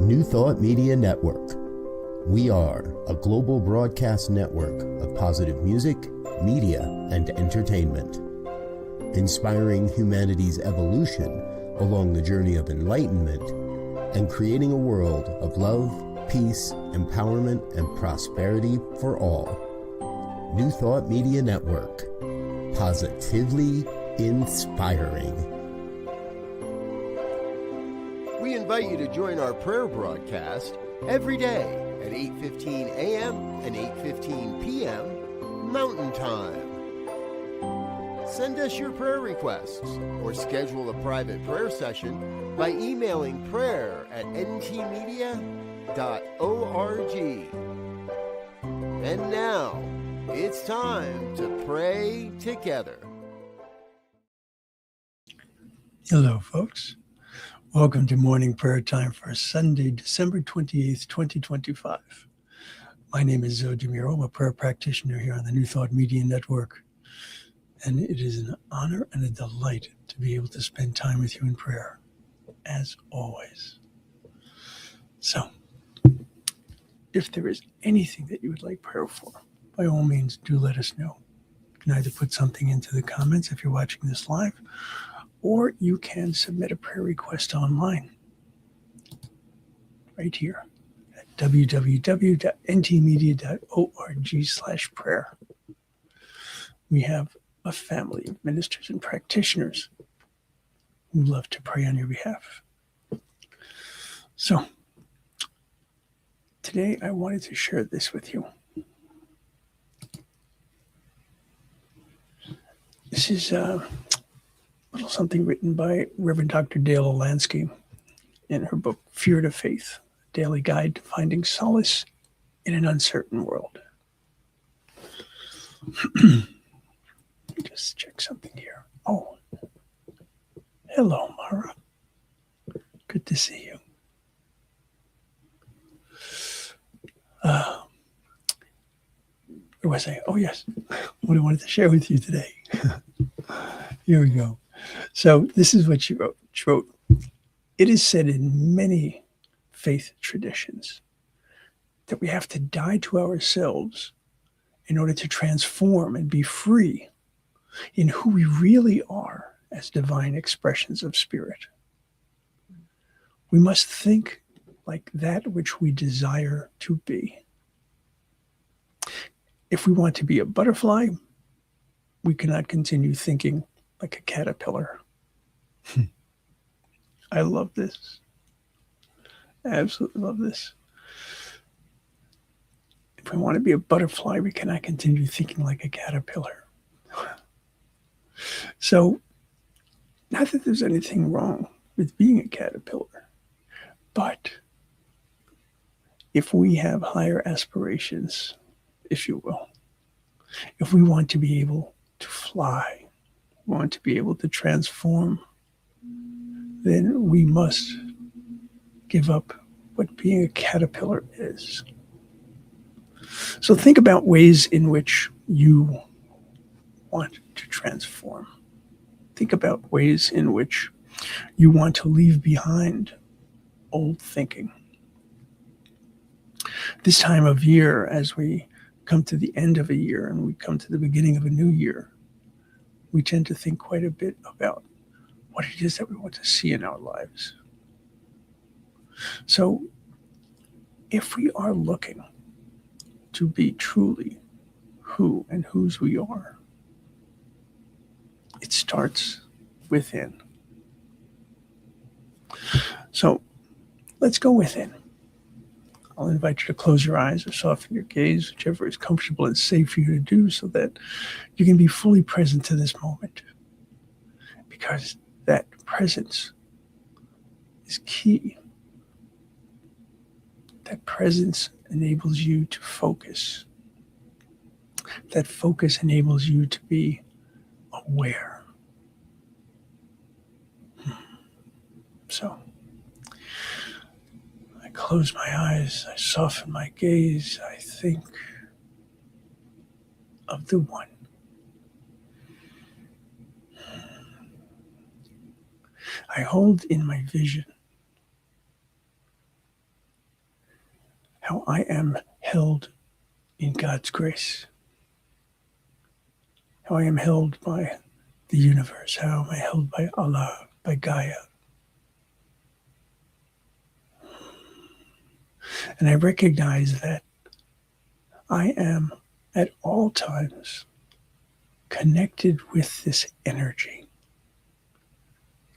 New Thought Media Network. We are a global broadcast network of positive music, media, and entertainment, inspiring humanity's evolution along the journey of enlightenment and creating a world of love, peace, empowerment, and prosperity for all. New Thought Media Network. Positively inspiring. We invite you to join our prayer broadcast every day at 8:15 a.m. and 8:15 p.m. Mountain Time. Send us your prayer requests or schedule a private prayer session by emailing prayer@ntmedia.org. And now, it's time to pray together. Hello, folks. Welcome to morning prayer time for Sunday, December 28th, 2025. My name is Muro. I'm a prayer practitioner here on the New Thought Media Network. And it is an honor and a delight to be able to spend time with you in prayer, as always. So, if there is anything that you would like prayer for, by all means, do let us know. You can either put something into the comments if you're watching this live, or you can submit a prayer request online, right here at www.ntmedia.org/prayer. We have a family of ministers and practitioners who love to pray on your behalf. So, today I wanted to share this with you. This is a little something written by Reverend Dr. Dale Olansky in her book, Fear to Faith, A Daily Guide to Finding Solace in an Uncertain World. Let me just check something here. Oh, hello, Mara. Good to see you. Where was I? Oh, yes. What I wanted to share with you today. Here we go. So this is what she wrote. She wrote, "It is said in many faith traditions that we have to die to ourselves in order to transform and be free in who we really are as divine expressions of spirit. We must think like that which we desire to be. If we want to be a butterfly, we cannot continue thinking like a caterpillar." I love this. I absolutely love this. If we want to be a butterfly, we cannot continue thinking like a caterpillar. So, not that there's anything wrong with being a caterpillar, but if we have higher aspirations, if you will, if we want to be able to fly, want to be able to transform, then we must give up what being a caterpillar is. So think about ways in which you want to transform. Think about ways in which you want to leave behind old thinking. This time of year, as we come to the end of a year and we come to the beginning of a new year, we tend to think quite a bit about what it is that we want to see in our lives. So, if we are looking to be truly who and whose we are, it starts within. So, let's go within. I'll invite you to close your eyes or soften your gaze, whichever is comfortable and safe for you to do, so that you can be fully present to this moment. Because that presence is key. That presence enables you to focus. That focus enables you to be aware. So, I close my eyes, I soften my gaze, I think of the one. I hold in my vision how I am held in God's grace, how I am held by the universe, how am I held by Allah, by Gaia. And I recognize that I am at all times connected with this energy,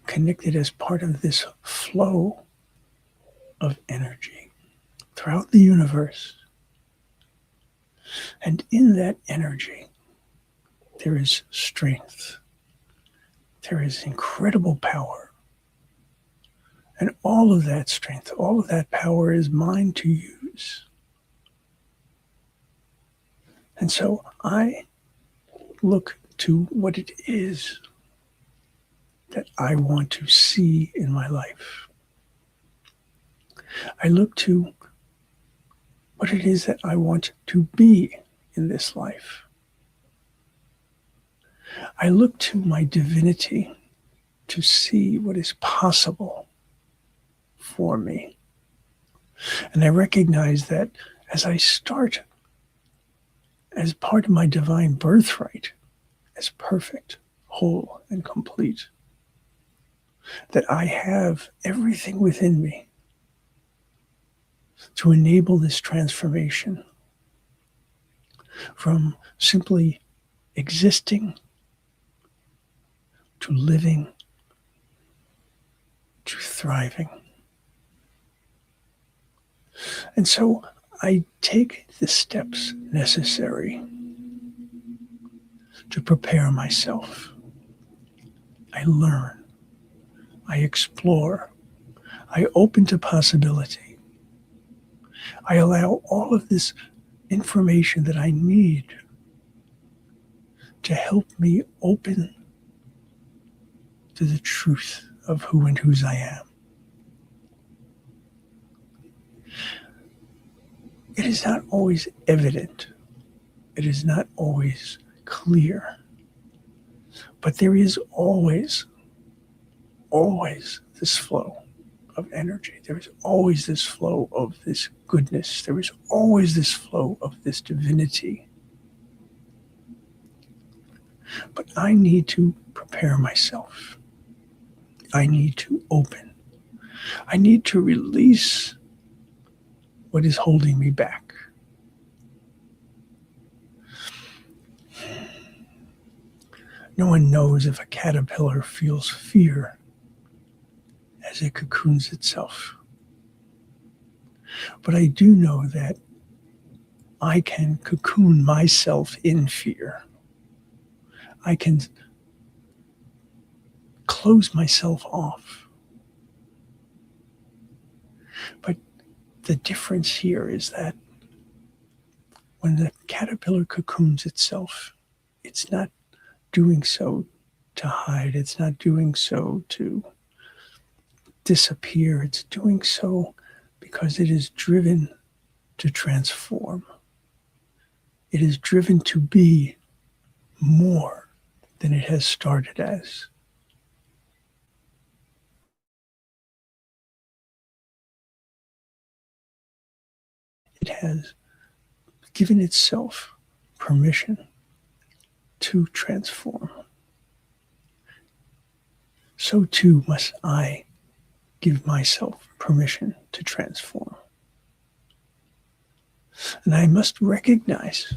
connected as part of this flow of energy throughout the universe. And in that energy, there is strength. There is incredible power. And all of that strength, all of that power is mine to use. And so I look to what it is that I want to see in my life. I look to what it is that I want to be in this life. I look to my divinity to see what is possible for me. And I recognize that as I start as part of my divine birthright, as perfect, whole, and complete, that I have everything within me to enable this transformation from simply existing to living to thriving. And so I take the steps necessary to prepare myself. I learn, I explore, I open to possibility. I allow all of this information that I need to help me open to the truth of who and whose I am. It is not always evident. It is not always clear. But there is always this flow of energy. There is always this flow of this goodness. There is always this flow of this divinity. But I need to prepare myself. I need to open. I need to release what is holding me back. No one knows if a caterpillar feels fear as it cocoons itself. But I do know that I can cocoon myself in fear. I can close myself off. But the difference here is that when the caterpillar cocoons itself, it's not doing so to hide. It's not doing so to disappear. It's doing so because it is driven to transform. It is driven to be more than it has started as. It has given itself permission to transform. So too must I give myself permission to transform. And I must recognize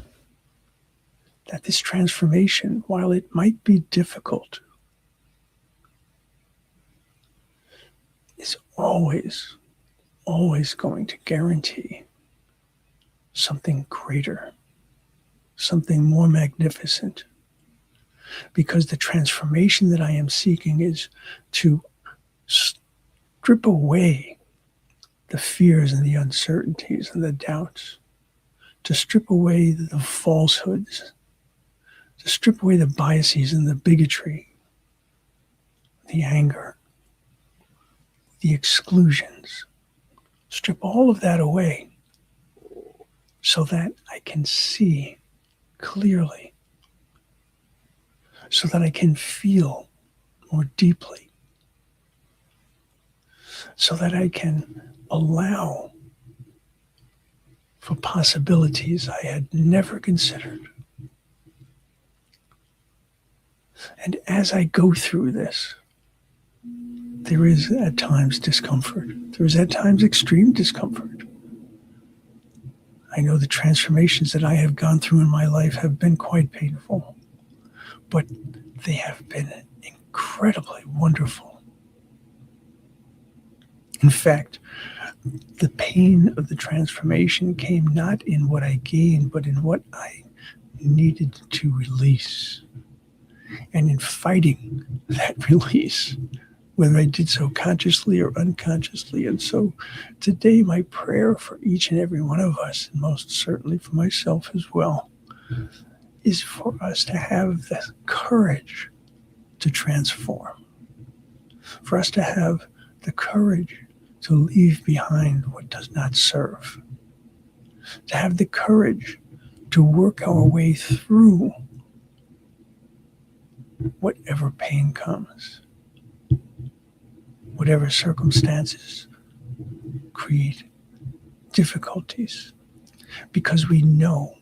that this transformation, while it might be difficult, is always going to guarantee something greater, something more magnificent. Because the transformation that I am seeking is to strip away the fears and the uncertainties and the doubts, to strip away the falsehoods, to strip away the biases and the bigotry, the anger, the exclusions. Strip all of that away so that I can see clearly, so that I can feel more deeply, so that I can allow for possibilities I had never considered. And as I go through this, there is at times discomfort. There is at times extreme discomfort. I know the transformations that I have gone through in my life have been quite painful, but they have been incredibly wonderful. In fact, the pain of the transformation came not in what I gained, but in what I needed to release. And in fighting that release, whether I did so consciously or unconsciously. And so today, my prayer for each and every one of us, and most certainly for myself as well, is for us to have the courage to transform, for us to have the courage to leave behind what does not serve, to have the courage to work our way through whatever pain comes, whatever circumstances create difficulties, because we know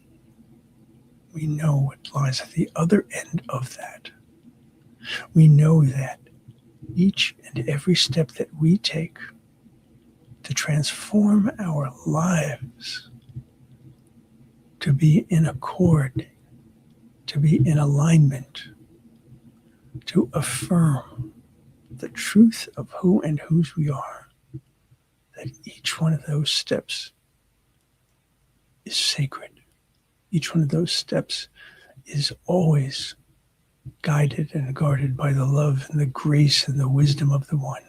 what lies at the other end of that. We know that each and every step that we take to transform our lives, to be in accord, to be in alignment, to affirm the truth of who and whose we are, that each one of those steps is sacred. Each one of those steps is always guided and guarded by the love and the grace and the wisdom of the One.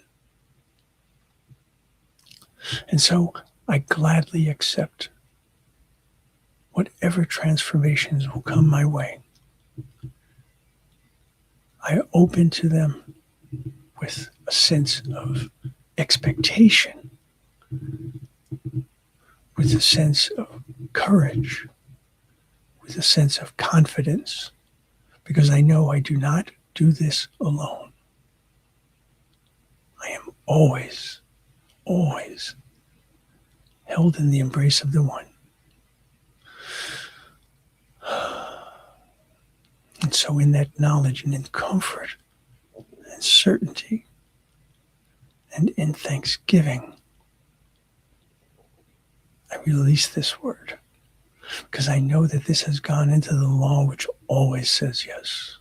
And so I gladly accept whatever transformations will come my way. I open to them with a sense of expectation, with a sense of courage, with a sense of confidence, because I know I do not do this alone. I am always, always held in the embrace of the One. And so in that knowledge and in comfort and certainty and in thanksgiving, I release this word, because I know that this has gone into the law which always says yes.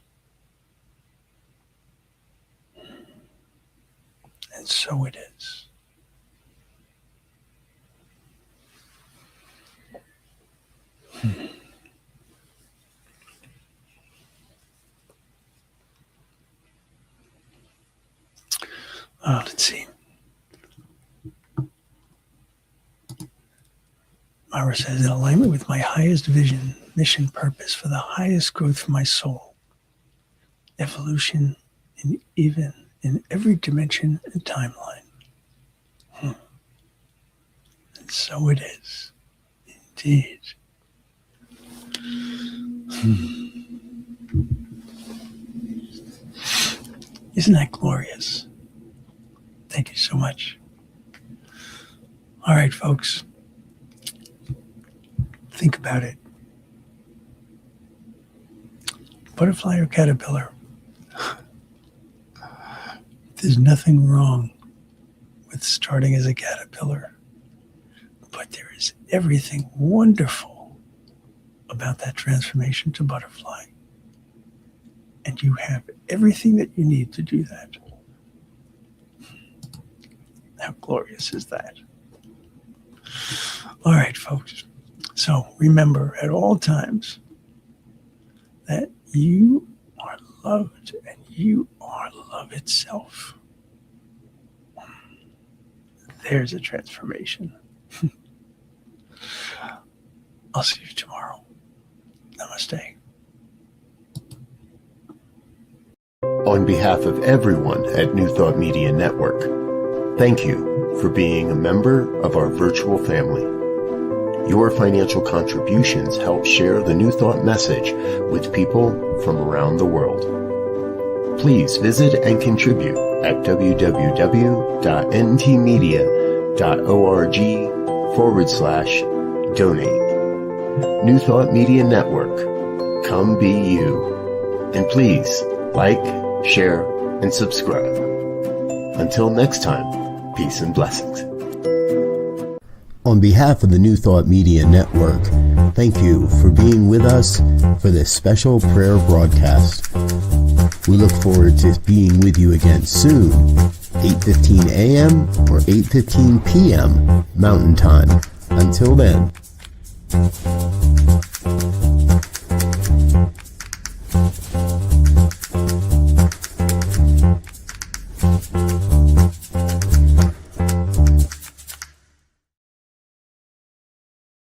And so it is. Let's see. Muro says, in alignment with my highest vision, mission, purpose, for the highest growth for my soul, evolution, and even in every dimension and timeline. And so it is. Indeed. Isn't that glorious? Thank you so much. All right, folks. Think about it. Butterfly or caterpillar? There's nothing wrong with starting as a caterpillar, but there is everything wonderful about that transformation to butterfly. And you have everything that you need to do that. How glorious is that? All right, folks. So remember at all times that you are loved and you are love itself. There's a transformation. I'll see you tomorrow. Namaste. On behalf of everyone at New Thought Media Network, thank you for being a member of our virtual family. Your financial contributions help share the New Thought message with people from around the world. Please visit and contribute at www.ntmedia.org/New donate. New Thought Media Network. Come be you. And please like, share, and subscribe. Until next time, peace and blessings. On behalf of the New Thought Media Network, thank you for being with us for this special prayer broadcast. We look forward to being with you again soon, 8:15 a.m. or 8:15 p.m. Mountain Time. Until then.